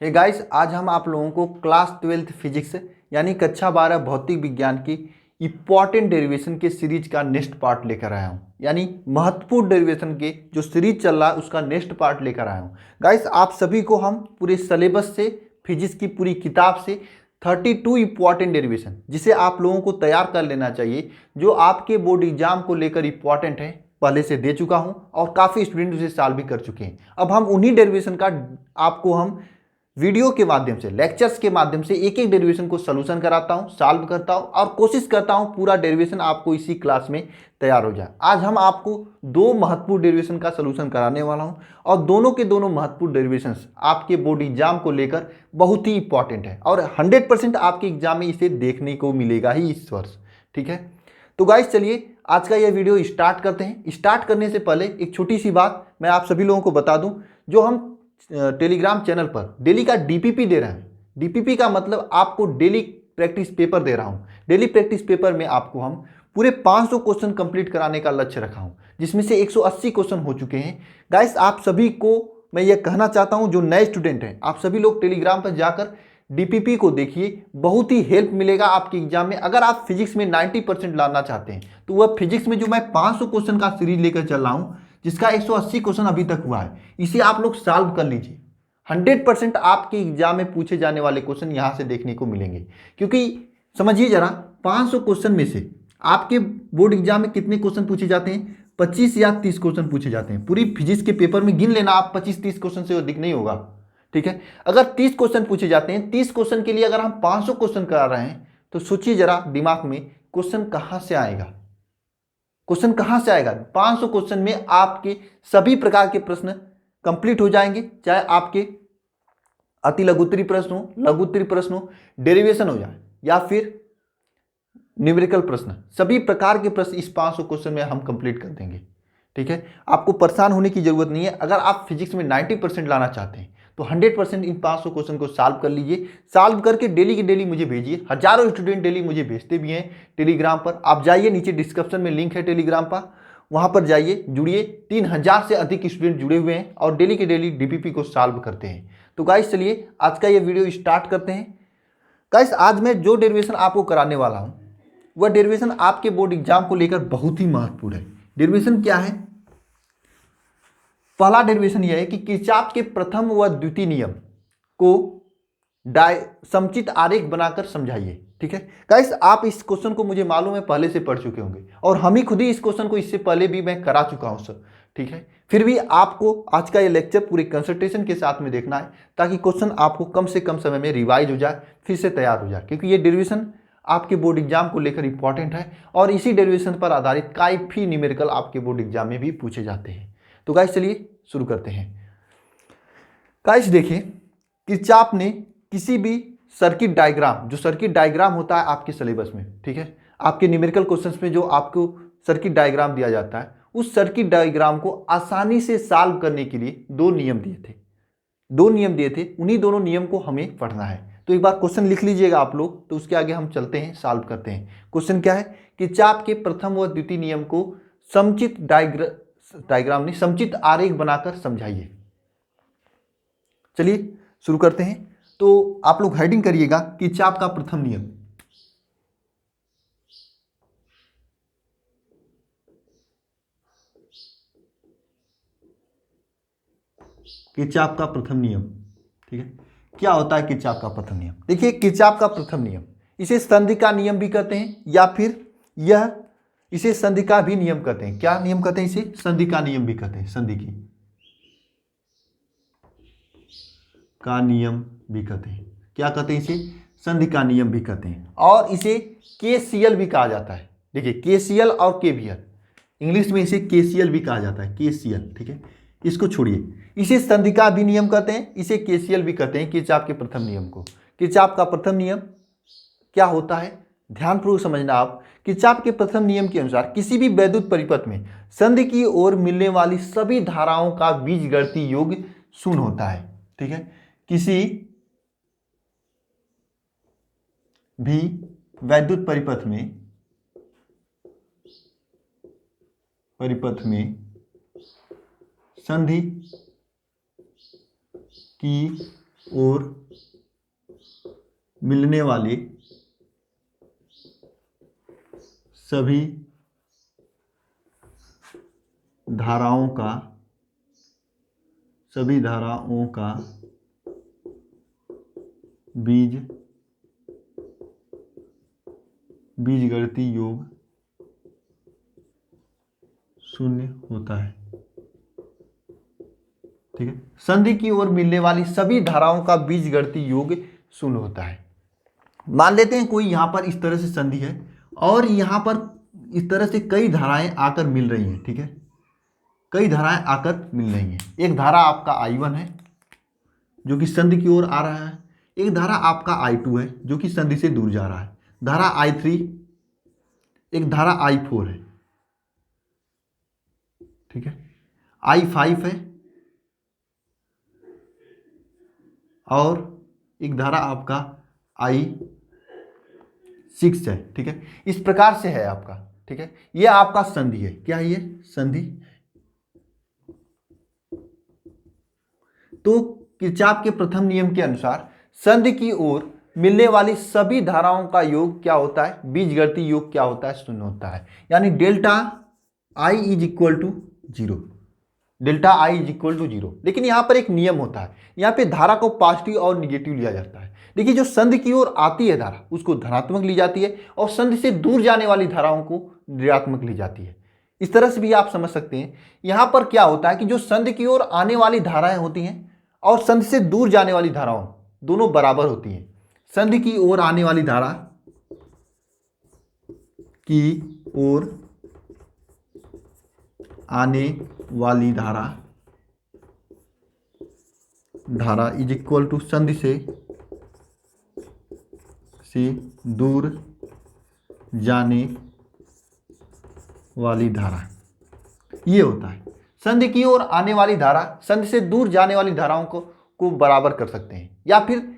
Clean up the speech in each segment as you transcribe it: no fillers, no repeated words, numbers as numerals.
Hey guys, आज हम आप लोगों को क्लास 12th फिजिक्स यानी कक्षा 12 भौतिक विज्ञान की इम्पॉर्टेंट डेरिवेशन के सीरीज का नेक्स्ट पार्ट लेकर आया हूं। यानी महत्वपूर्ण डेरिवेशन के जो सीरीज चल रहा है उसका नेक्स्ट पार्ट लेकर आया हूं। गाइस, आप सभी को हम पूरे सिलेबस से, फिजिक्स की पूरी किताब से 32 इंपॉर्टेंट डेरिवेशन जिसे आप लोगों को तैयार कर लेना चाहिए, जो आपके बोर्ड एग्जाम को लेकर इंपॉर्टेंट है, पहले से दे चुका हूं और काफ़ी स्टूडेंट उसे सॉल्व भी कर चुके हैं। अब हम उन्हीं डेरिवेशन का आपको हम वीडियो के माध्यम से, लेक्चर्स के माध्यम से एक एक डेरिवेशन को सॉल्यूशन कराता हूं, सॉल्व करता हूं और कोशिश करता हूं पूरा डेरिवेशन आपको इसी क्लास में तैयार हो जाए। आज हम आपको दो महत्वपूर्ण डेरिवेशन का सॉल्यूशन कराने वाला हूं और दोनों के दोनों महत्वपूर्ण डेरिवेशंस आपके बोर्ड एग्जाम को लेकर बहुत ही इंपॉर्टेंट है और 100% आपके एग्जाम में इसे देखने को मिलेगा ही इस वर्ष। ठीक है, तो गाइस चलिए आज का यह वीडियो स्टार्ट करते हैं। स्टार्ट करने से पहले एक छोटी सी बात मैं आप सभी लोगों को बता दूं, जो हम टेलीग्राम चैनल पर डेली का डीपीपी दे रहे हैं। डीपीपी का मतलब आपको डेली प्रैक्टिस पेपर दे रहा हूं। डेली प्रैक्टिस पेपर में आपको हम पूरे 500 क्वेश्चन कंप्लीट कराने का लक्ष्य रखा हूं, जिसमें से 180 क्वेश्चन हो चुके हैं। गाइस, आप सभी को मैं ये कहना चाहता हूं, जो नए स्टूडेंट हैं आप सभी लोग टेलीग्राम पर जाकर डीपीपी को देखिए, बहुत ही हेल्प मिलेगा आपके एग्जाम में। अगर आप फिजिक्स में 90% लाना चाहते हैं तो वह फिजिक्स में जो मैं 500 क्वेश्चन का सीरीज लेकर चल रहा हूं, जिसका 180 क्वेश्चन अभी तक हुआ है, इसे आप लोग सॉल्व कर लीजिए। 100% आपके एग्जाम में पूछे जाने वाले क्वेश्चन यहां से देखने को मिलेंगे। क्योंकि समझिए जरा, 500 क्वेश्चन में से आपके बोर्ड एग्जाम में कितने क्वेश्चन पूछे जाते हैं? 25 या 30 क्वेश्चन पूछे जाते हैं। पूरी फिजिक्स के पेपर में गिन लेना आप, 25-30 क्वेश्चन से अधिक नहीं होगा। ठीक है, अगर 30 क्वेश्चन पूछे जाते हैं, 30 क्वेश्चन के लिए अगर हम 500 क्वेश्चन करा रहे हैं, तो सोचिए जरा दिमाग में, क्वेश्चन कहां से आएगा? क्वेश्चन कहां से आएगा? 500 क्वेश्चन में आपके सभी प्रकार के प्रश्न कंप्लीट हो जाएंगे, चाहे आपके अति लघुत्तरी प्रश्न हो, लघुत्तरी प्रश्न हो, डेरिवेशन हो जाए या फिर न्यूमेरिकल प्रश्न, सभी प्रकार के प्रश्न इस 500 क्वेश्चन में हम कंप्लीट कर देंगे। ठीक है, आपको परेशान होने की जरूरत नहीं है। अगर आप फिजिक्स में 90% लाना चाहते हैं तो 100% इन 500 क्वेश्चन को सॉल्व कर लीजिए। सॉल्व करके डेली की डेली मुझे भेजिए। हजारों स्टूडेंट डेली मुझे भेजते भी हैं टेलीग्राम पर। आप जाइए, नीचे डिस्क्रिप्शन में लिंक है टेलीग्राम पर, वहां पर जाइए, जुड़िए। 3000 से अधिक स्टूडेंट जुड़े हुए हैं और डेली के डेली डीपीपी को सॉल्व करते हैं। तो गाइस चलिए आज का ये वीडियो स्टार्ट करते हैं। गाइस, आज मैं जो डेरिवेशन आपको कराने वाला हूं वह डेरिवेशन आपके बोर्ड एग्जाम को लेकर बहुत ही महत्वपूर्ण है। डेरिवेशन क्या है? पहला डेरिवेशन यह है कि किरचॉफ के प्रथम व द्वितीय नियम को समुचित आरेख बनाकर समझाइए। ठीक है गाइस, आप इस क्वेश्चन को, मुझे मालूम है, पहले से पढ़ चुके होंगे और हम ही खुद ही इस क्वेश्चन को इससे पहले भी मैं करा चुका हूं सर। ठीक है, फिर भी आपको आज का ये लेक्चर पूरे कंसंट्रेशन के साथ में देखना है, ताकि क्वेश्चन आपको कम से कम समय में रिवाइज हो जाए, फिर से तैयार हो जाए। क्योंकि ये डेरिवेशन आपके बोर्ड एग्जाम को लेकर इंपॉर्टेंट है और इसी डेरिवेशन पर आधारित काफी न्यूमेरिकल आपके बोर्ड एग्जाम में भी पूछे जाते हैं। तो गाइस चलिए शुरू करते हैं। गाइस देखिए, किरचॉफ ने किसी भी सर्किट डायग्राम, जो सर्किट डायग्राम होता है आपके सिलेबस में, ठीक है, आपके न्यूमेरिकल क्वेश्चंस में जो आपको सर्किट डायग्राम दिया जाता है, उस सर्किट डायग्राम को आसानी से सॉल्व करने के लिए दो नियम दिए थे। दो नियम दिए थे, उन्हीं दोनों नियम को हमें पढ़ना है। तो एक बार क्वेश्चन लिख लीजिएगा आप लोग, तो उसके आगे हम चलते हैं, सॉल्व करते हैं। क्वेश्चन क्या है? किरचॉफ के प्रथम व द्वितीय नियम को समुचित डायग्राम नहीं, समुचित आरेख बनाकर समझाइए। चलिए शुरू करते हैं। तो आप लोग हेडिंग करिएगा किरचॉफ का प्रथम नियम। किरचॉफ का प्रथम नियम, ठीक है, क्या होता है किरचॉफ का प्रथम नियम? देखिए, किरचॉफ का प्रथम नियम, इसे संधि का नियम भी कहते हैं या फिर इसे संधि का भी नियम कहते हैं। क्या नियम कहते हैं? इसे संधि का नियम भी कहते हैं। संधि का नियम भी कहते हैं। क्या कहते हैं? इसे संधि का नियम भी कहते हैं और इसे केसीएल भी कहा जाता है। देखिए, केसीएल और केवीएल, इंग्लिश में इसे केसीएल भी कहा जाता है, केसीएल। ठीक है, इसको छोड़िए, इसे संधि का भी नियम कहते हैं, इसे केसीएल भी कहते हैं। किरचॉफ के प्रथम नियम को, किरचॉफ का प्रथम नियम क्या होता है, ध्यानपूर्वक समझना आप। किरचॉफ के प्रथम नियम के अनुसार किसी भी वैद्युत परिपथ में संधि की ओर मिलने वाली सभी धाराओं का बीजगणितीय योग शून्य होता है। ठीक है, किसी भी वैद्युत परिपथ में संधि की ओर मिलने वाले सभी धाराओं का बीजगणितीय योग शून्य होता है। ठीक है, संधि की ओर मिलने वाली सभी धाराओं का बीजगणितीय योग शून्य होता है। मान लेते हैं कोई यहां पर इस तरह से संधि है और यहां पर इस तरह से कई धाराएं आकर मिल रही हैं। ठीक है, कई धाराएं आकर मिल रही हैं। एक धारा आपका I1 है जो कि संधि की ओर आ रहा है, एक धारा आपका I2 है जो कि संधि से दूर जा रहा है, धारा I3, एक धारा I4 है। ठीक है, I5 है और एक धारा आपका I6 है। ठीक है, इस प्रकार से है आपका। ठीक है, यह आपका संधि है। क्या है ये? संधि। तो किरचॉफ के प्रथम नियम के अनुसार संधि की ओर मिलने वाली सभी धाराओं का योग क्या होता है? बीजगणितीय योग क्या होता है? शून्य होता है। यानी delta I is equal to zero, delta I is equal to zero. लेकिन यहां पर एक नियम होता है, यहां पे धारा को पॉजिटिव और निगेटिव लिया जाता है। देखिए, जो संधि की ओर आती है धारा उसको धनात्मक ली जाती है और संधि से दूर जाने वाली धाराओं को ऋणात्मक ली जाती है। इस तरह से भी आप समझ सकते हैं। यहां पर क्या होता है कि जो संधि की ओर आने वाली धाराएं होती हैं और संधि से दूर जाने वाली धाराओं दोनों बराबर होती हैं। संधि की ओर आने वाली धारा इज इक्वल टू संधि से दूर जाने वाली धारा, ये होता है। संधि की ओर आने वाली धारा संधि से दूर जाने वाली धाराओं को बराबर कर सकते हैं, या फिर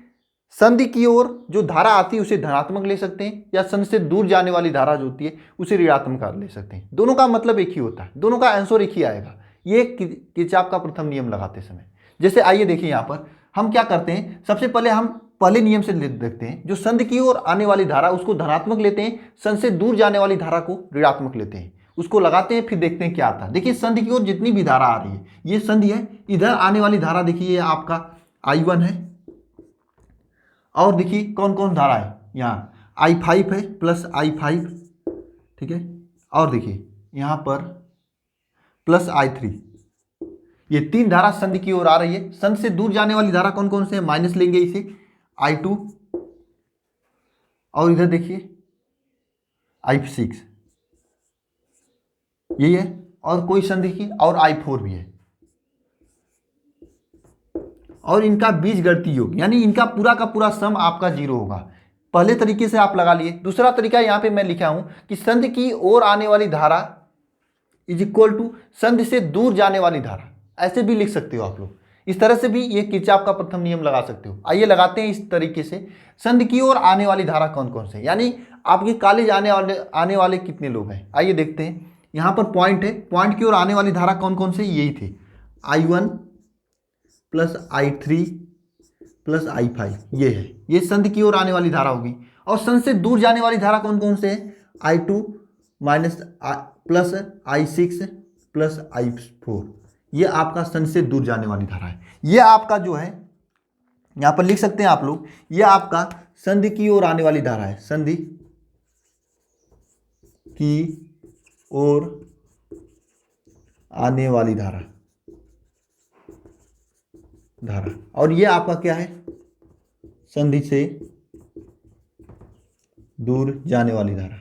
संधि की ओर जो धारा आती है उसे धनात्मक ले सकते हैं, या संधि से दूर जाने वाली धारा जो होती है उसे ऋणात्मक ले सकते हैं। दोनों का मतलब एक ही होता है, दोनों का आंसर एक ही आएगा, ये किरचॉफ का प्रथम नियम लगाते समय। जैसे आइए देखिए, यहाँ पर हम क्या करते हैं, सबसे पहले हम पहले नियम से देखते हैं। जो संधि की ओर आने वाली धारा उसको धनात्मक लेते हैं, संधि से दूर जाने वाली धारा को ऋणात्मक लेते हैं, उसको लगाते हैं, फिर देखते हैं क्या आता है। देखिए, संधि की ओर जितनी भी धारा आ रही है, ये संधि है, इधर आने वाली धारा देखिए ये आपका I1 है, और देखिए कौन कौन धारा है, यहाँ I5 है प्लस I5। ठीक है, और देखिए यहाँ पर प्लस I3, ये तीन धारा संधि की ओर आ रही है। संधि से दूर जाने वाली धारा कौन कौन से है? माइनस लेंगे इसे, I2, और इधर देखिए I6, यही है, और कोई संधि की, और I4 भी है। और इनका बीजगणितीय योग यानी इनका पूरा का पूरा सम आपका जीरो होगा। पहले तरीके से आप लगा लिए। दूसरा तरीका यहाँ पे मैं लिखा हूं कि संधि की ओर आने वाली धारा इज इक्वल टू संधि से दूर जाने वाली धारा, ऐसे भी लिख सकते हो आप लोग। इस तरह से भी ये किरचॉफ का प्रथम नियम लगा सकते हो। आइए लगाते हैं इस तरीके से। संधि की ओर आने वाली धारा कौन कौन से, यानी आपके कॉलेज आने वाले कितने लोग हैं, आइए देखते हैं। यहाँ पर पॉइंट है, पॉइंट की ओर आने वाली धारा कौन कौन से, यही थे, I1 plus I3 plus I5, ये है, ये संधि की ओर आने वाली धारा होगी। और संधि से दूर जाने वाली धारा कौन कौन से है? I2 minus plus I6 plus I4, ये आपका संधि से दूर जाने वाली धारा है। ये आपका जो है यहाँ पर लिख सकते हैं आप लोग, ये आपका संधि की ओर आने वाली धारा है, संधि की ओर आने वाली धारा। और ये आपका क्या है? संधि से दूर जाने वाली धारा।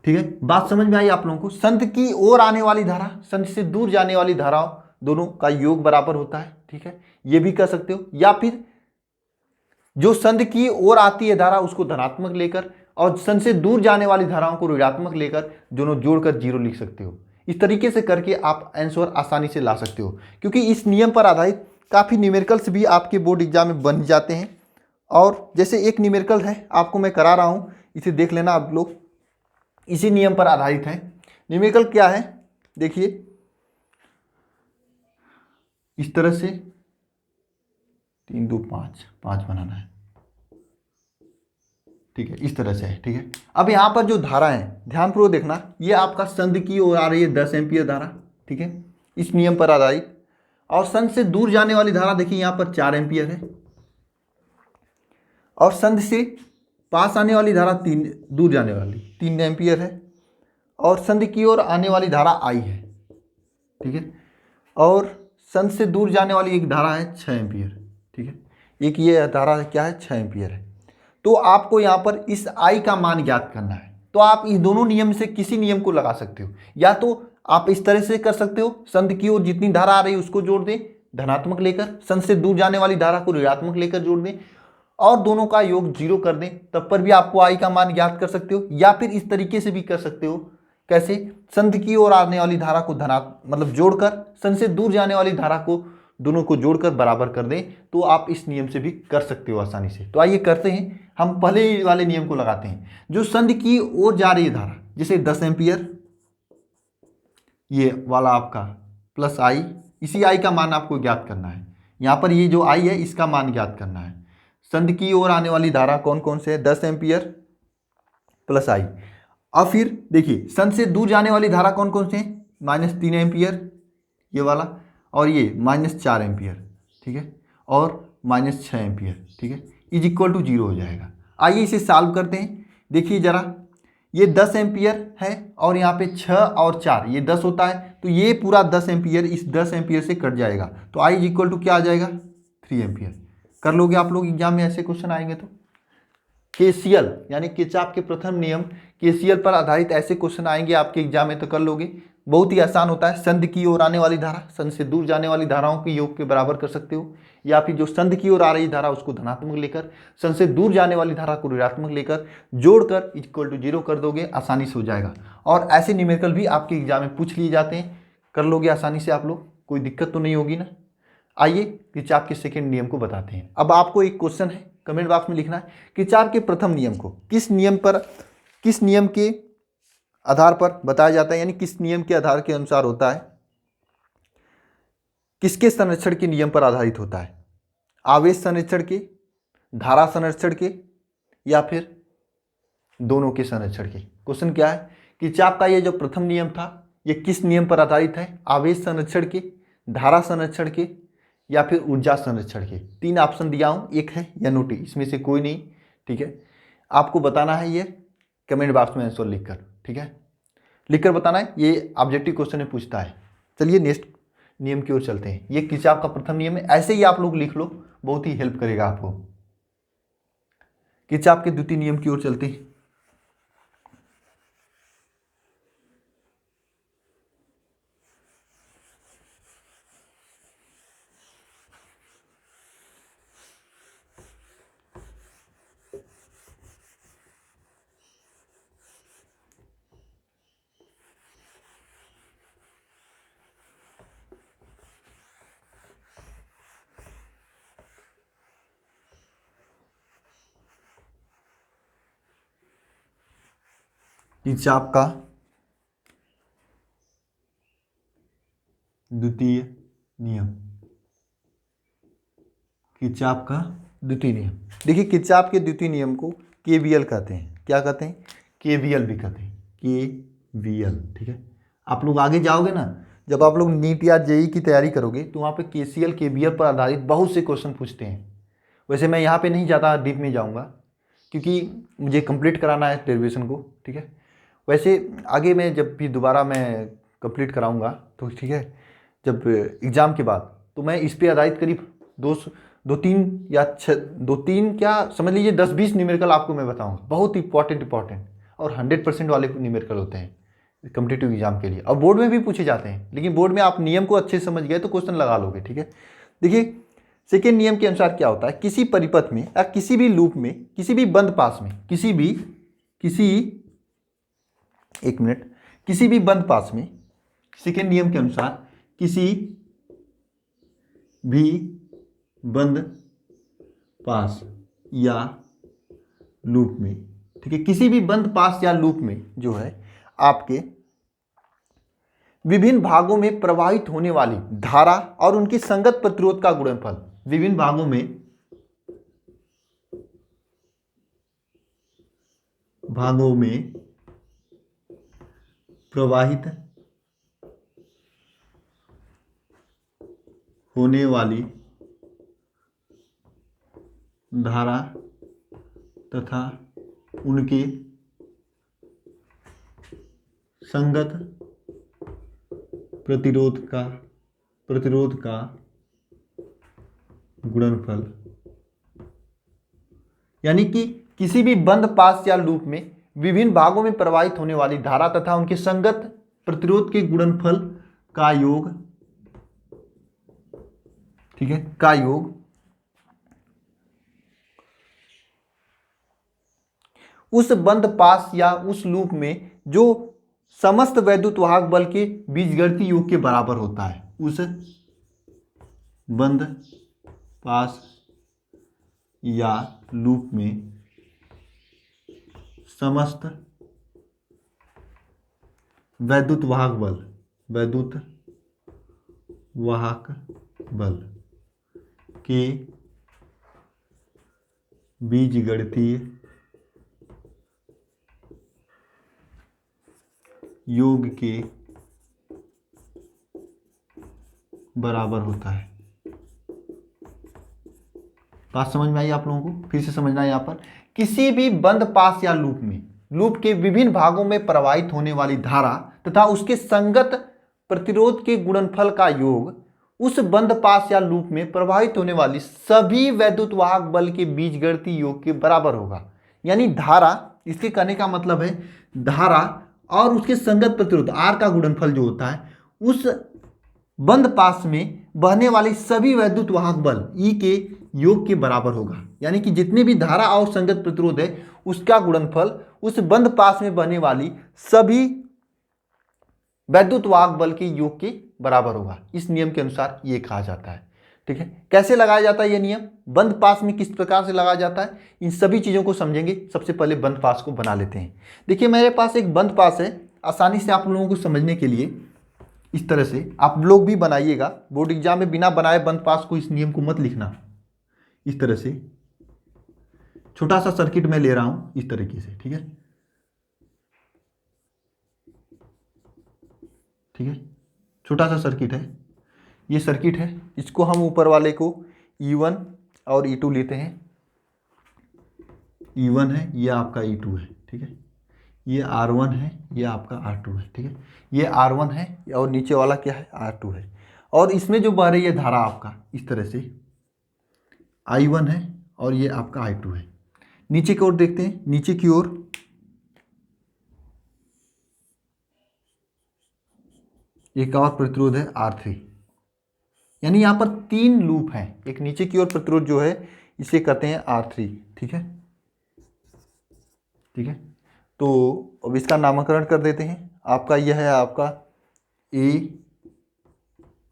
ठीक है, बात समझ में आई आप लोगों को? संधि की ओर आने वाली धारा, संधि से दूर जाने वाली धाराओं दोनों का योग बराबर होता है। ठीक है, ये भी कर सकते हो, या फिर जो संधि की ओर आती है धारा उसको धनात्मक लेकर और संधि से दूर जाने वाली धाराओं को ऋणात्मक लेकर दोनों जोड़कर जीरो लिख सकते हो। इस तरीके से करके आप आंसर आसानी से ला सकते हो, क्योंकि इस नियम पर आधारित काफ़ी न्यूमेरिकल्स भी आपके बोर्ड एग्जाम में बन जाते हैं। और जैसे एक न्यूमेरिकल है, आपको मैं करा रहा हूँ, इसे देख लेना आप लोग, इसी नियम पर आधारित है। न्यूमेरिकल क्या है देखिए, इस तरह से 3 2 5 5 बनाना है, ठीक है, इस तरह से है, ठीक है। अब यहाँ पर जो धारा है ध्यानपूर्वक देखना, ये आपका संध की ओर आ रही है 10 एम्पियर धारा, ठीक है, इस नियम पर आधारित। और संध से दूर जाने वाली धारा देखिए यहाँ पर 4 एम्पियर है, और संध से पास आने वाली धारा 3, दूर जाने वाली 3 एम्पियर है, और संध की ओर आने वाली धारा I है, ठीक है, और संध से दूर जाने वाली एक धारा है 6 एम्पियर, ठीक है, एक ये धारा क्या है 6 एम्पियर है। तो आपको यहाँ पर इस I का मान ज्ञात करना है। तो आप इस दोनों नियम से किसी नियम को लगा सकते हो, या तो आप इस तरह से कर सकते हो, संध की ओर जितनी धारा आ रही है उसको जोड़ दें धनात्मक लेकर, संध से दूर जाने वाली धारा को ऋणात्मक लेकर जोड़ दें, और दोनों का योग 0 कर दें, तब पर भी आपको I का मान ज्ञात कर सकते हो। या फिर इस तरीके से भी कर सकते हो, कैसे, संध की ओर आने वाली धारा को मतलब जोड़कर संध से दूर जाने वाली धारा को दोनों को जोड़कर बराबर कर दें, तो आप इस नियम से भी कर सकते हो आसानी से। तो आइए करते हैं, हम पहले वाले नियम को लगाते हैं। जो संध की ओर जा रही है धारा, जैसे 10 एम्पियर, ये वाला आपका प्लस I, इसी I का मान आपको ज्ञात करना है। यहाँ पर ये जो I है इसका मान ज्ञात करना है। संध की ओर आने वाली धारा कौन कौन से है, 10 एम्पियर प्लस I। अब फिर देखिए संध से दूर जाने वाली धारा कौन कौन से हैं, -3 एम्पियर ये वाला, और ये -4 एम्पियर, ठीक है, और -6 एम्पियर, ठीक है, इज इक्वल टू 0 हो जाएगा। आइए इसे सॉल्व करते हैं। देखिए जरा, ये 10 एम्पियर है और यहाँ पे 6 और 4 ये 10 होता है, तो ये पूरा 10 एम्पियर इस 10 एम्पियर से कट जाएगा, तो I इज इक्वल टू क्या आ जाएगा, 3 एम्पियर। कर लोगे आप लोग, एग्जाम में ऐसे क्वेश्चन आएंगे तो। KCL यानी किरचॉफ के प्रथम नियम, KCL पर आधारित ऐसे क्वेश्चन आएंगे आपके एग्जाम में, तो कर लोगे। बहुत ही आसान होता है। संध की ओर आने वाली धारा संध से दूर जाने वाली धाराओं के योग के बराबर कर सकते हो, या फिर जो संध की ओर आ रही धारा उसको धनात्मक लेकर संध से दूर जाने वाली धारा को ऋणात्मक लेकर जोड़कर इक्वल टू 0 कर दोगे, आसानी से हो जाएगा। और ऐसे न्यूमेरिकल भी आपके एग्जाम में पूछ लिए जाते हैं, कर लोगे आसानी से आप लोग, कोई दिक्कत तो नहीं होगी ना। आइए किरचॉफ के सेकेंड नियम को बताते हैं। अब आपको एक क्वेश्चन है, कमेंट बॉक्स में लिखना है, किरचॉफ के प्रथम नियम को किस नियम के आधार पर बताया जाता है, यानी किस नियम के आधार के अनुसार होता है, किसके संरक्षण के नियम पर आधारित होता है, आवेश संरक्षण के, धारा संरक्षण के, या फिर दोनों के संरक्षण के। क्वेश्चन क्या है, किरचॉफ का ये जो प्रथम नियम था ये किस नियम पर आधारित है, आवेश संरक्षण के, धारा संरक्षण के, या फिर ऊर्जा संरक्षण के। 3 ऑप्शन दिया हूं, एक है या नोटी, इसमें से कोई नहीं, ठीक है। आपको बताना है ये कमेंट बॉक्स में आंसर लिखकर, ठीक है, लिखकर बताना है। ये ऑब्जेक्टिव क्वेश्चन में पूछता है। चलिए नेक्स्ट नियम की ओर चलते हैं। ये किरचॉफ का प्रथम नियम है, ऐसे ही आप लोग लिख लो, बहुत ही हेल्प करेगा आपको। किरचॉफ के द्वितीय नियम की ओर चलते हैं। किरचॉफ का द्वितीय नियम, किरचॉफ का द्वितीय नियम। देखिए किरचॉफ के द्वितीय नियम को KVL कहते हैं। क्या कहते हैं, KVL भी कहते हैं, KVL, ठीक है। आप लोग आगे जाओगे ना, जब आप लोग नीट या JEE की तैयारी करोगे तो वहाँ पे KCL KVL पर आधारित बहुत से क्वेश्चन पूछते हैं। वैसे मैं यहाँ पे नहीं ज़्यादा डीप में जाऊँगा क्योंकि मुझे कंप्लीट कराना है डेरिवेशन को, ठीक है। वैसे आगे मैं जब भी दोबारा मैं कंप्लीट कराऊंगा तो ठीक है, जब एग्ज़ाम के बाद, तो मैं इस पे आधारित करीब 2-3 क्या समझ लीजिए 10-20 न्यूमेरिकल आपको मैं बताऊंगा, बहुत इंपॉर्टेंट और 100% वाले न्यूमेरिकल होते हैं कॉम्पिटिटिव एग्जाम के लिए, और बोर्ड में भी पूछे जाते हैं। लेकिन बोर्ड में आप नियम को अच्छे से समझ गए तो क्वेश्चन लगा लोगे, ठीक है। देखिए सेकेंड नियम के अनुसार क्या होता है, किसी परिपथ में या किसी भी लूप में, किसी भी बंद पास में, किसी भी बंद पास में, सेकेंड नियम के अनुसार किसी भी बंद पास या लूप में, ठीक है, किसी भी बंद पास या लूप में जो है आपके विभिन्न भागों में प्रवाहित होने वाली धारा और उनकी संगत प्रतिरोध का गुणनफल। विभिन्न भागों में प्रवाहित होने वाली धारा तथा उनके संगत प्रतिरोध का गुणनफल। यानी कि किसी भी बंद पास या लूप में विभिन्न भागों में प्रवाहित होने वाली धारा तथा उनके संगत प्रतिरोध के गुणनफल का योग, ठीक है, का योग उस बंद पास या उस लूप में जो समस्त वैद्युत वाहक बल के बीजगणितीय योग के बराबर होता है। उस बंद पास या लूप में समस्त वैद्युत वाहक बल के बीजगणितीय योग के बराबर होता है। बात समझ में आई आप लोगों को? फिर से समझना है। यहाँ पर किसी भी बंद पास या लूप के विभिन्न भागों में प्रवाहित होने वाली धारा तथा उसके संगत प्रतिरोध के गुणनफल का योग उस बंद पास या लूप में प्रवाहित होने वाली सभी वैद्युत वाहक बल के बीजगणितीय योग के बराबर होगा। यानी धारा, इसके कहने का मतलब है धारा और उसके संगत प्रतिरोध R का गुणनफल जो होता है उस बंद पास में बहने वाली सभी वैद्युत वाहक बल E के योग के बराबर होगा। यानी कि जितने भी धारा और संगत प्रतिरोध है उसका गुणनफल उस बंद पास में बहने वाली सभी वैद्युत वाहक बल के योग के बराबर होगा। इस नियम के अनुसार ये कहा जाता है। ठीक है, कैसे लगाया जाता है ये नियम, बंद पास में किस प्रकार से लगाया जाता है, इन सभी चीज़ों को समझेंगे। सबसे पहले बंद पास को बना लेते हैं। देखिए मेरे पास एक बंद पास है, आसानी से आप लोगों को समझने के लिए इस तरह से आप लोग भी बनाइएगा। बोर्ड एग्जाम में बिना बनाए बंद पास को, इस नियम को मत लिखना। इस तरह से छोटा सा सर्किट मैं ले रहा हूँ इस तरीके से। ठीक है, ठीक है, छोटा सा सर्किट है, ये सर्किट है। इसको हम ऊपर वाले को E1 और E2 लेते हैं। E1 है, ये आपका E2 है। ठीक है, ये R1 है, ये आपका R2 है। ठीक है, ये R1 है और नीचे वाला क्या है, R2 है। और इसमें जो बह रही है धारा आपका इस तरह से I1 है और ये आपका I2 है। नीचे की ओर देखते हैं, नीचे की ओर एक और प्रतिरोध है R3। यानी यहाँ पर 3 लूप हैं। एक नीचे की ओर प्रतिरोध जो है इसे कहते हैं R3। ठीक है, ठीक है, तो अब इसका नामकरण कर देते हैं। आपका यह है आपका A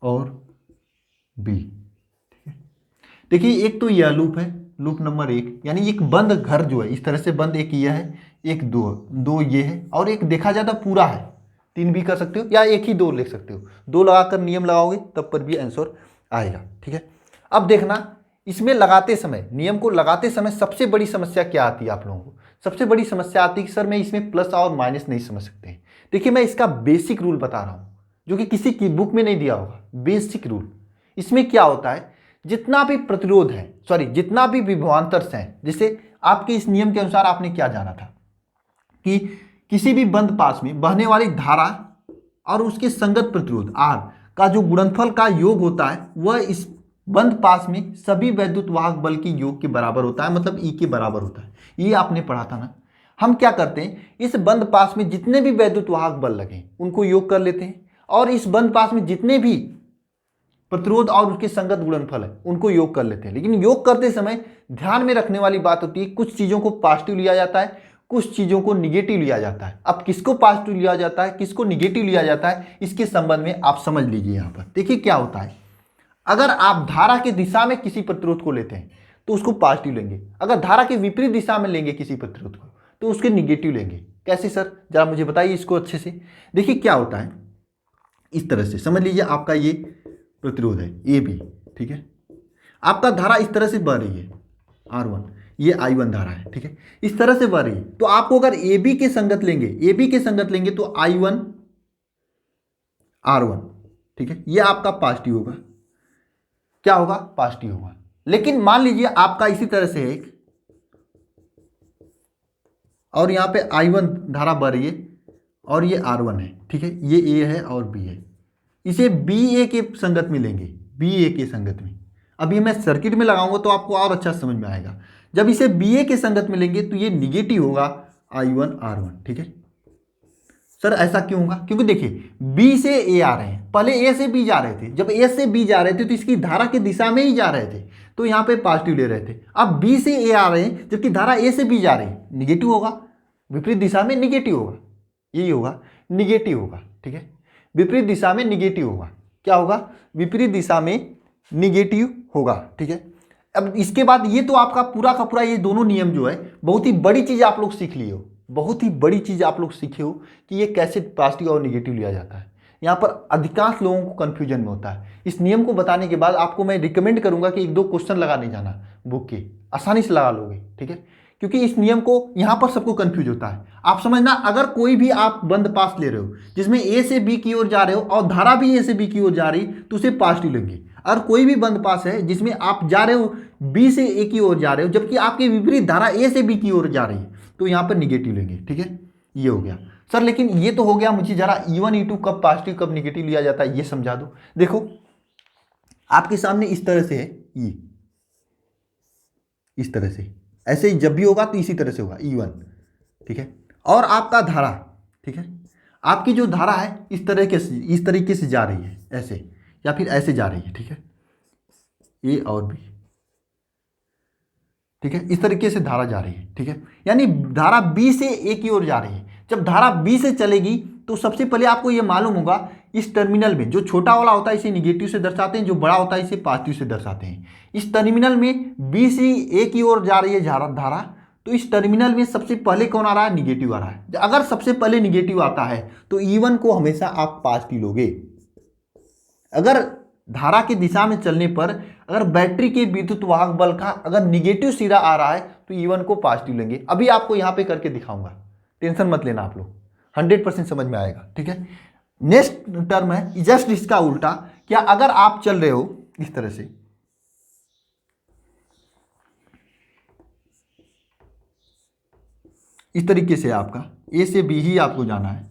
और B। ठीक है, देखिए एक तो यह लूप है, लूप नंबर 1, यानी एक बंद घर जो है इस तरह से बंद, एक यह है, एक दो ये है, और एक देखा जाता पूरा है। 3 भी कर सकते हो या एक ही 2 लिख सकते हो। 2 लगाकर नियम लगाओगे तब पर भी आंसर आएगा। ठीक है, अब देखना इसमें लगाते समय, नियम को लगाते समय सबसे बड़ी समस्या क्या आती है आप लोगों को? सबसे बड़ी समस्या आती है कि सर मैं इसमें प्लस और माइनस नहीं समझ सकते। देखिए मैं इसका बेसिक रूल बता रहा हूँ जो कि किसी की बुक में नहीं दिया होगा। बेसिक रूल इसमें क्या होता है, जितना भी प्रतिरोध है, जितना भी विभवांतर हैं, जैसे आपके इस नियम के अनुसार आपने क्या जाना था कि किसी भी बंद पास में बहने वाली धारा और उसके संगत प्रतिरोध R का जो गुणनफल का योग होता है वह इस बंद पास में सभी वैद्युत वाहक बल के योग के बराबर होता है, मतलब E के बराबर होता है। ये आपने पढ़ा था ना। हम क्या करते हैं, इस बंद पास में जितने भी वैद्युत वाहक बल लगे उनको योग कर लेते हैं, और इस बंद पास में जितने भी प्रतिरोध और उसके संगत गुणनफल है उनको योग कर लेते हैं। लेकिन योग करते समय ध्यान में रखने वाली बात होती है, कुछ चीज़ों को पॉजिटिव लिया जाता है, कुछ चीज़ों को निगेटिव लिया जाता है। अब किसको पॉजिटिव लिया जाता है, किसको निगेटिव लिया जाता है, इसके संबंध में आप समझ लीजिए। यहाँ पर देखिए क्या होता है, अगर आप धारा की दिशा में किसी प्रतिरोध को लेते हैं तो उसको पॉजिटिव लेंगे, अगर धारा के विपरीत दिशा में लेंगे किसी प्रतिरोध को तो उसके निगेटिव लेंगे। कैसे सर, जरा मुझे बताइए इसको अच्छे से। देखिए क्या होता है, इस तरह से समझ लीजिए आपका ये प्रतिरोध है ए बी, ठीक है। आपका धारा इस तरह से बह रही है R1, ये I1 धारा है, ठीक है, इस तरह से बह रही है। तो आपको अगर ए बी के संगत लेंगे, ए बी के संगत लेंगे तो I1 R1, ठीक है, ये आपका पॉजिटिव होगा। क्या होगा? पॉजिटिव होगा। लेकिन मान लीजिए आपका इसी तरह से एक और यहाँ पे I1 धारा बह रही है और ये R1 है, ठीक है, ये A है और B है, इसे BA के संगत में लेंगे, BA के संगत में। अभी मैं सर्किट में लगाऊंगा तो आपको और अच्छा समझ में आएगा। जब इसे BA के संगत में लेंगे तो ये निगेटिव होगा I1 R1, ठीक है। सर ऐसा क्यों होगा? क्योंकि देखिए B से A आ रहे हैं, पहले A से B जा रहे थे, जब A से B जा रहे थे तो इसकी धारा की दिशा में ही जा रहे थे, तो यहाँ पे पॉजिटिव ले रहे थे। अब B से A आ रहे हैं जबकि धारा A से B जा रही है, निगेटिव होगा, विपरीत दिशा में निगेटिव होगा, यही होगा, निगेटिव होगा, ठीक है, विपरीत दिशा में निगेटिव होगा। क्या होगा? विपरीत दिशा में निगेटिव होगा, ठीक है। अब इसके बाद ये तो आपका पूरा का पूरा ये दोनों नियम जो है, बहुत ही बड़ी चीज़ आप लोग सीख लिए हो, बहुत ही बड़ी चीज़ आप लोग सीखे हो कि ये कैसे पॉजिटिव और निगेटिव लिया जाता है। यहाँ पर अधिकांश लोगों को कन्फ्यूजन में होता है। इस नियम को बताने के बाद आपको मैं रिकमेंड करूँगा कि 1-2 क्वेश्चन लगा नहीं जाना बुक के, आसानी से लगा लोगे, ठीक है, क्योंकि इस नियम को यहाँ पर सबको कंफ्यूज होता है। आप समझना, अगर कोई भी आप बंद पास ले रहे हो जिसमें ए से बी की ओर जा रहे हो और धारा भी ए से बी की ओर जा रही, तो उसे पॉजिटिव लेंगे। और कोई भी बंद पास है जिसमें आप जा रहे हो बी से ए की ओर जा रहे हो जबकि आपकी विपरीत धारा ए से बी की ओर जा रही है, तो यहाँ पर निगेटिव लेंगे, ठीक है। ये हो गया सर, लेकिन ये तो हो गया, मुझे जरा E1 E2 कब पॉजिटिव कब निगेटिव लिया जाता है ये समझा दो। देखो आपके सामने इस तरह से है, ये इस तरह से, ऐसे ही जब भी होगा तो इसी तरह से होगा E1, ठीक है। और आपका धारा, ठीक है, आपकी जो धारा है इस तरीके से जा रही है, ऐसे या फिर ऐसे जा रही है, ठीक है, ए और बी, ठीक है, इस तरीके से धारा जा रही है, ठीक है, यानी धारा बी से ए की ओर जा रही है। जब धारा बी से चलेगी तो सबसे पहले आपको ये मालूम होगा, इस टर्मिनल में जो छोटा वाला होता है इसे निगेटिव से दर्शाते हैं, जो बड़ा होता है इसे पॉजिटिव से दर्शाते हैं। इस टर्मिनल में बी से ए की ओर जा रही है धारा, तो इस टर्मिनल में सबसे पहले कौन आ रहा है? निगेटिव आ रहा है। अगर सबसे पहले निगेटिव आता है तो E1 को हमेशा आप पॉजिटिव लोगे। अगर धारा की दिशा में चलने पर अगर बैटरी के विद्युत वाहक बल का अगर निगेटिव सिरा आ रहा है तो E1 को पॉजिटिव लेंगे। अभी आपको यहाँ पे करके दिखाऊंगा, टेंशन मत लेना, आप लोग 100% समझ में आएगा, ठीक है। नेक्स्ट टर्म है जस्ट इसका उल्टा। क्या अगर आप चल रहे हो इस तरह से, इस तरीके से आपका ए से बी ही आपको जाना है,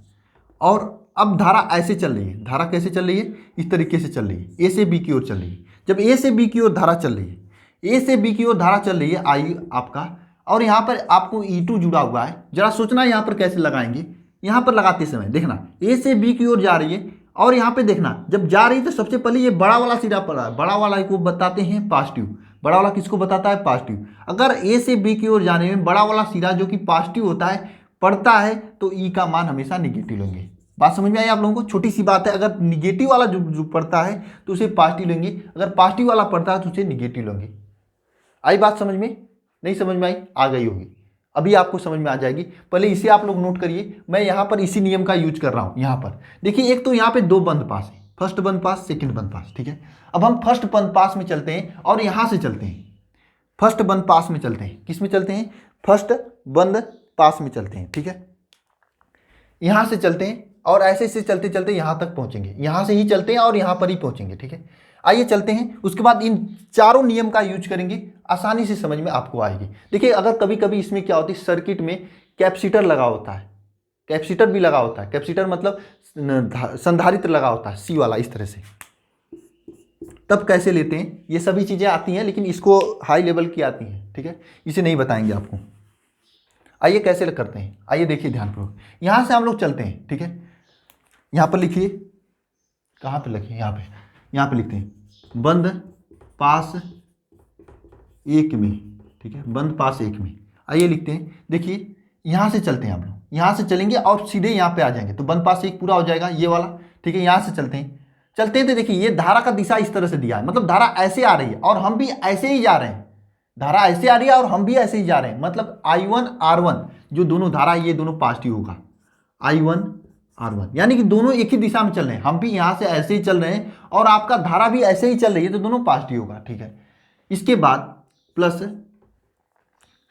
और अब धारा ऐसे चल रही है, धारा कैसे चल रही है? इस तरीके से चल रही है, ए से बी की ओर चल रही है। जब ए से बी की ओर धारा चल रही है, ए से बी की ओर धारा चल रही है आई आपका, और यहाँ पर आपको E2 जुड़ा हुआ है। जरा सोचना यहाँ पर कैसे लगाएंगे। यहाँ पर लगाते समय देखना ए से बी की ओर जा रही है, और यहाँ पे देखना जब जा रही है तो सबसे पहले ये बड़ा वाला सिरा पड़ा है, बड़ा वाला को बताते हैं पॉजिटिव। बड़ा वाला किसको बताता है? पॉजिटिव। अगर ए से बी की ओर जाने में बड़ा वाला सिरा जो कि पॉजिटिव होता है पड़ता है तो ई का मान हमेशा निगेटिव लेंगे। बात समझ में आई आप लोगों को? छोटी सी बात है, अगर निगेटिव वाला जो पड़ता है तो उसे पॉजिटिव लेंगे, अगर पॉजिटिव वाला पड़ता है तो उसे निगेटिव लेंगे। आई बात समझ में? नहीं समझ में आई? आ गई होगी, अभी आपको समझ में आ जाएगी। पहले इसे आप लोग नोट करिए, मैं यहाँ पर इसी नियम का यूज कर रहा हूँ। यहाँ पर देखिए, एक तो यहाँ पे 2 बंद पास है, फर्स्ट बंद पास, सेकंड बंद पास, ठीक है। अब हम फर्स्ट बंद पास में चलते हैं और यहाँ से चलते हैं, फर्स्ट बंद पास में चलते हैं। किस में चलते हैं? फर्स्ट बंद पास में चलते हैं, ठीक है। यहाँ से चलते हैं और ऐसे से चलते चलते यहाँ तक पहुँचेंगे, यहाँ से ही चलते हैं और यहाँ पर ही पहुँचेंगे, ठीक है। आइए चलते हैं, उसके बाद इन चारों नियम का यूज करेंगे, आसानी से समझ में आपको आएगी। देखिए, अगर कभी कभी इसमें क्या होती है, सर्किट में कैपेसिटर लगा होता है, कैपेसिटर भी लगा होता है, कैपेसिटर मतलब संधारित्र लगा होता है, सी वाला, इस तरह से, तब कैसे लेते हैं ये सभी चीज़ें आती हैं, लेकिन इसको हाई लेवल की आती हैं, ठीक है, इसे नहीं बताएंगे आपको। आइए कैसे करते हैं, आइए देखिए ध्यानपूर्वक। यहाँ से हम लोग चलते हैं, ठीक है। यहाँ पर लिखिए, कहाँ पर लिखिए? यहाँ पे लिखते हैं बंद पास 1 में, ठीक है, बंद पास 1 में। आइए लिखते हैं, देखिए यहाँ से चलते हैं हम लोग, यहाँ से चलेंगे और सीधे यहाँ पे आ जाएंगे तो बंद पास 1 पूरा हो जाएगा, ये वाला, ठीक है। यहाँ से चलते हैं तो देखिए ये धारा का दिशा इस तरह से दिया है, मतलब धारा ऐसे आ रही है और हम भी ऐसे ही जा रहे हैं, धारा ऐसे आ रही है और हम भी ऐसे ही जा रहे हैं, मतलब I1 R1 जो दोनों धारा है ये दोनों पॉजिटिव होगा, I1 R1, यानी कि दोनों एक ही दिशा में चल रहे हैं, हम भी यहाँ से ऐसे ही चल रहे हैं और आपका धारा भी ऐसे ही चल रही है, तो दोनों पॉजिटिव होगा, ठीक है। इसके बाद प्लस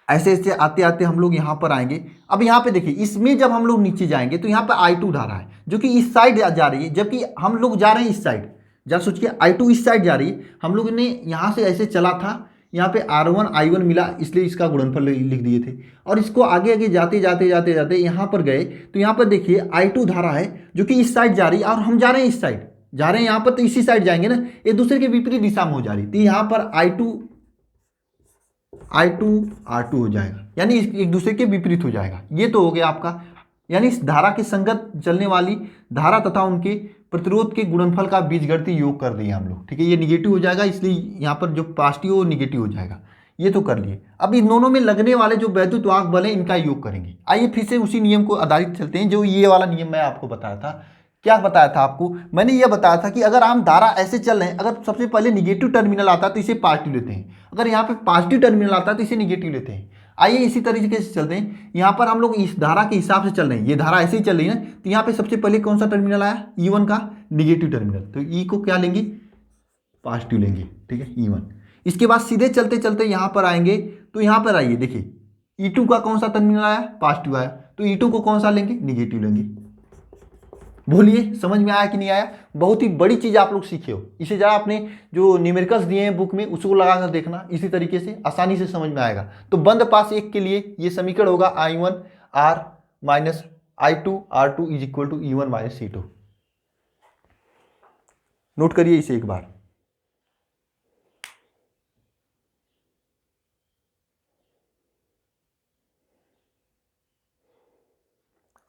ऐसे ऐसे आते आते हम लोग यहाँ पर आएंगे। अब यहाँ पे देखिए, इसमें जब हम लोग नीचे जाएंगे तो यहाँ पे I2 धारा है जो कि इस साइड जा रही है, जबकि हम लोग जा रहे हैं इस साइड। जरा सोचिए, I2 इस साइड जा रही है, हम लोग ने यहाँ से ऐसे चला था, यहाँ पे R1 I1 मिला, इसलिए इसका गुणनफल लिख दिए थे। और इसको आगे आगे जाते जाते जाते जाते यहाँ पर गए तो यहाँ पर देखिए I2 धारा है जो कि इस साइड जा रही है और हम जा रहे हैं इस साइड, जा रहे हैं यहाँ पर, तो इसी साइड जाएंगे ना, एक दूसरे के विपरीत दिशा में हो जा रही, तो यहाँ पर I2 R2 हो जाएगा, यानी एक दूसरे के विपरीत हो जाएगा। ये तो हो गया आपका, यानी इस धारा के संगत चलने वाली धारा तथा उनके प्रतिरोध के गुणनफल का बीजगणितीय योग कर दिए हम लोग, ठीक है। ये निगेटिव हो जाएगा, इसलिए यहाँ पर जो पॉजिटिव वो निगेटिव हो जाएगा, ये तो कर लिए। अब इन दोनों में लगने वाले जो वैद्युतवाहक बल है इनका योग करेंगे। आइए फिर से उसी नियम को आधारित चलते हैं, जो ये वाला नियम मैं आपको बताया था। क्या बताया था आपको? मैंने ये बताया था कि अगर हम धारा ऐसे चल रहे हैं, अगर सबसे पहले निगेटिव टर्मिनल आता है तो इसे पॉजिटिव लेते हैं, अगर यहाँ पे पॉजिटिव टर्मिनल आता है तो इसे निगेटिव लेते हैं। आइए इसी तरीके से चलते हैं, यहाँ पर हम लोग इस धारा के हिसाब से चल रहे हैं, ये धारा ऐसे ही चल रही है ना, तो यहाँ पे सबसे पहले कौन सा टर्मिनल आया? E1 का निगेटिव टर्मिनल, तो E को क्या लेंगे? पॉजिटिव लेंगे, ठीक है, E1। इसके बाद सीधे चलते चलते यहाँ पर आएंगे, तो यहाँ पर आइए देखिए, E2 का कौन सा टर्मिनल आया? पॉजिटिव आया, तो E2 को कौन सा लेंगे? निगेटिव लेंगे। बोलिए समझ में आया कि नहीं आया? बहुत ही बड़ी चीज आप लोग सीखे हो। इसे जरा आपने जो न्यूमेरिकल्स दिए हैं बुक में उसको लगाकर देखना, इसी तरीके से आसानी से समझ में आएगा। तो बंद पास एक के लिए ये समीकरण होगा I1 R minus I2 R2 is equal to E1 minus C2। Note करिए इसे एक बार।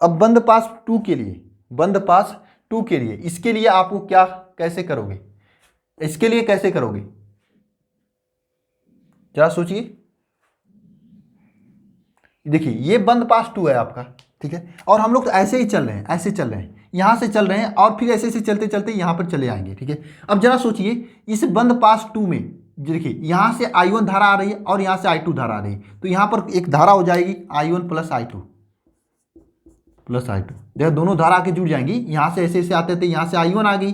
अब बंद पास 2 के लिए, बंद पास 2 के लिए, इसके लिए आपको क्या कैसे करोगे? इसके लिए कैसे करोगे जरा सोचिए। देखिए ये बंद पास 2 है आपका, ठीक है, और हम लोग तो ऐसे ही चल रहे हैं, ऐसे चल रहे हैं, यहां से चल रहे हैं और फिर ऐसे ऐसे चलते चलते यहां पर चले आएंगे, ठीक है। अब जरा सोचिए, इस बंद पास 2 में देखिए यहां से I1 धारा आ रही है और यहां से I2 धारा आ रही है, तो यहां पर एक धारा हो जाएगी I1 plus I2 plus I2। देखो दोनों धारा आके जुड़ जाएंगी, यहां से ऐसे ऐसे आते थे, यहां से I1 आ गई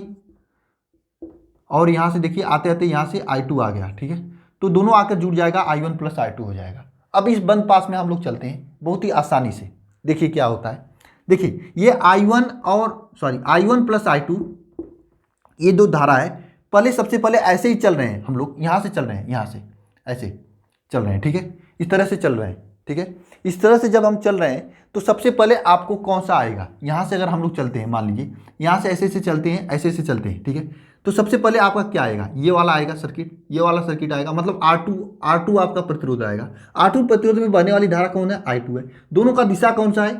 और यहां से देखिए आते आते यहां से I2 आ गया, ठीक है, तो दोनों आकर जुड़ जाएगा, I1 प्लस I2 हो जाएगा। अब इस बंद पास में हम लोग चलते हैं बहुत ही आसानी से, देखिए क्या होता है। देखिए ये I1 प्लस I2, ये दो धारा है, पहले सबसे पहले ऐसे ही चल रहे हैं हम लोग, यहां से चल रहे हैं, यहां से ऐसे चल रहे हैं, ठीक है, इस तरह से चल रहे हैं, ठीक है। इस तरह से जब हम चल रहे हैं तो सबसे पहले आपको कौन सा आएगा? यहां से अगर हम लोग चलते हैं, मान लीजिए यहां से ऐसे ऐसे चलते हैं, ऐसे ऐसे चलते हैं, ठीक है, तो सबसे पहले आपका क्या आएगा? ये वाला आएगा सर्किट, ये वाला सर्किट आएगा, मतलब R2 आपका प्रतिरोध आएगा। R2 प्रतिरोध में बहने वाली धारा कौन है? I2 है। दोनों का दिशा कौन सा है?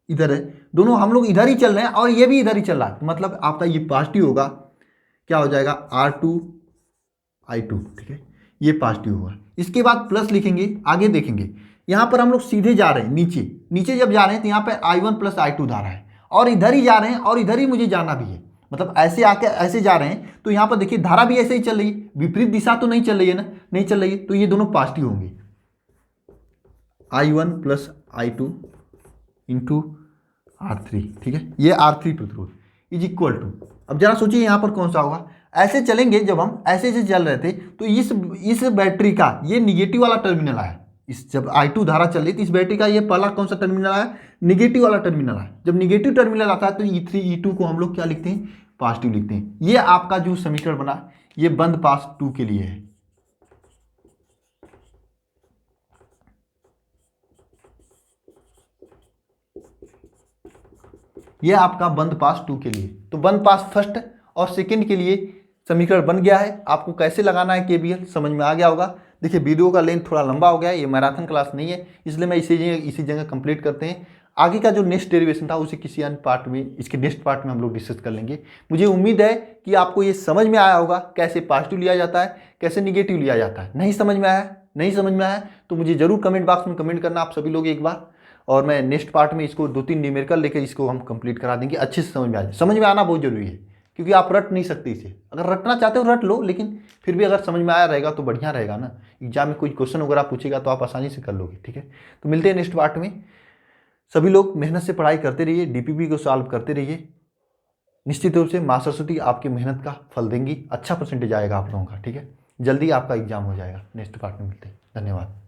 इधर है, दोनों हम लोग इधर ही चल रहे हैं और ये भी इधर ही चल रहा है, मतलब आपका ये पॉजिटिव होगा, क्या हो जाएगा? R2 I2, ठीक है, ये पॉजिटिव होगा। इसके बाद प्लस लिखेंगे, आगे देखेंगे, यहां पर हम लोग सीधे जा रहे हैं, नीचे नीचे जब जा रहे हैं तो यहाँ पे I1 प्लस I2 धारा है और इधर ही जा रहे हैं और इधर ही मुझे जाना भी है, मतलब ऐसे आके ऐसे जा रहे हैं, तो यहाँ पर देखिए धारा भी ऐसे ही चल रही है, विपरीत दिशा तो नहीं चल रही है ना, नहीं चल रही है, तो ये दोनों पॉजिटिव होंगे, I1 plus I2 into R3, ठीक है, ये R3 प्रतिरोध इज इक्वल टू, अब जरा सोचिए यहाँ पर कौन सा होगा? ऐसे चलेंगे, जब हम ऐसे से चल रहे थे तो इस बैटरी का ये निगेटिव वाला टर्मिनल आया, इस जब I2 धारा चल रही थी, इस बैटरी का ये पहला कौन सा टर्मिनल आया? निगेटिव वाला टर्मिनल आया। जब निगेटिव टर्मिनल आता है तो E3 E2 को हम लोग क्या लिखते हैं? पॉजिटिव लिखते हैं। ये आपका जो समीकरण बना ये बंद पास 2 के लिए है। ये आपका बंद पास 2 के लिए, तो बंद पास फर्स्ट और सेकंड के लिए समीकरण बन गया है। आपको कैसे लगाना है KVL समझ में आ गया होगा। देखिए वीडियो का लेंथ थोड़ा लंबा हो गया है, ये मैराथन क्लास नहीं है, इसलिए मैं इसी जगह कंप्लीट करते हैं। आगे का जो नेक्स्ट डेरिवेशन था उसे किसी अन्य पार्ट में, इसके नेक्स्ट पार्ट में हम लोग डिस्कस कर लेंगे। मुझे उम्मीद है कि आपको ये समझ में आया होगा कैसे पॉजिटिव लिया जाता है, कैसे निगेटिव लिया जाता है। नहीं समझ में आया तो मुझे जरूर कमेंट बॉक्स में कमेंट करना आप सभी लोग एक बार, और मैं नेक्स्ट पार्ट में इसको 2-3 न्यूमेरिकल लेकर इसको हम कंप्लीट करा देंगे, अच्छे से समझ में आ जाए। समझ में आना बहुत जरूरी है, क्योंकि आप रट नहीं सकते इसे, अगर रटना चाहते हो रट लो, लेकिन फिर भी अगर समझ में आया रहेगा तो बढ़िया रहेगा ना। एग्जाम में कोई क्वेश्चन वगैरह पूछेगा तो आप आसानी से कर लोगे, ठीक है। तो मिलते हैं नेक्स्ट पार्ट में। सभी लोग मेहनत से पढ़ाई करते रहिए, डीपीपी को सॉल्व करते रहिए। निश्चित रूप से माँ सरस्वती आपकी मेहनत का फल देंगी, अच्छा परसेंटेज आएगा आप लोगों का। ठीक है, जल्दी आपका एग्जाम हो जाएगा। नेक्स्ट पार्ट में मिलते हैं, धन्यवाद।